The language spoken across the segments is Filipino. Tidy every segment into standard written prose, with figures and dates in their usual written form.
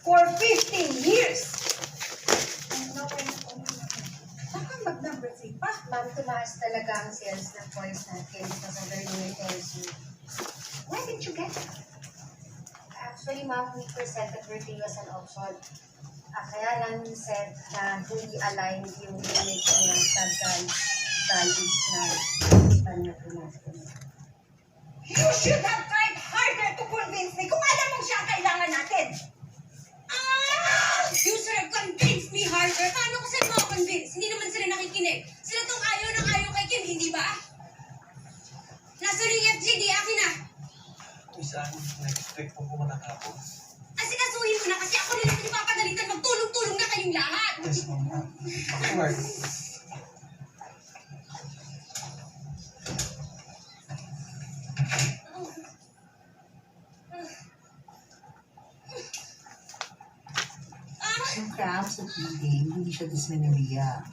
for 15 years. Baka mag-number 3 pa. Ma'am, tumaas talaga ang sales ng toys natin because of the new intention. Where did you get it? Actually, ma'am, we presented her to you as an option. Kaya lang said na hindi aligned yung image niya sa values na kanya po natin. You should have tried harder to convince me kung alam mong siya ang kailangan natin. You should have convinced me harder. Paano ko sila makakonvince? Hindi naman sila nakikinig. Sila tong ayaw ng ayaw kay Kim, hindi ba? Nasa ring FGD, akin na. Saan? Nag-expect po matapos. Asikasuhin mo na kasi ako nila pinapapagalitan. Magtulong-tulong na kayong lahat. Yes, ma'am. Backward. Yung cramps at bleeding, hindi siya dysmenorrhea.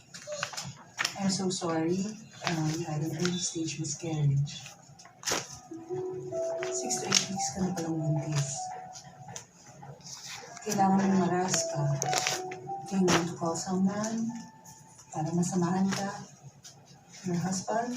I'm so sorry. You had an early stage miscarriage. 6 to 8 weeks ka na palang buntis. Kailangan mong maras ka. Do you want to call someone para masamahan ka? Your husband?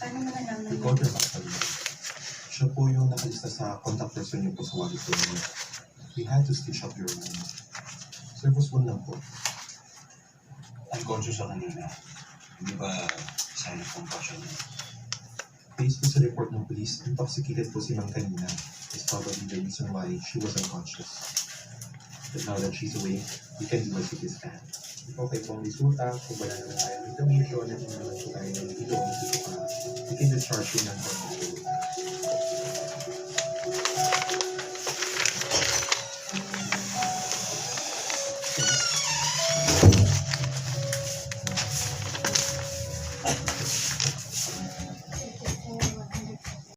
Paano mo nalaman Ikaw din actually. Siya po yung nakalista sa contact person niyo po sa wallet ko. We had to stitch up your room. Service 1 lang po. Unconscious sa kanina. Hindi ba sign of compassion niya? Based po sa report ng police, intoxicated po si Ma'am kanina. Is probably the reason why she was unconscious. But now that she's awake, we can do a CT scan. Okay po ang resulta, kung wala naman tayo ng information at hindi naman po tayo ng ito, we can discharge you ng control.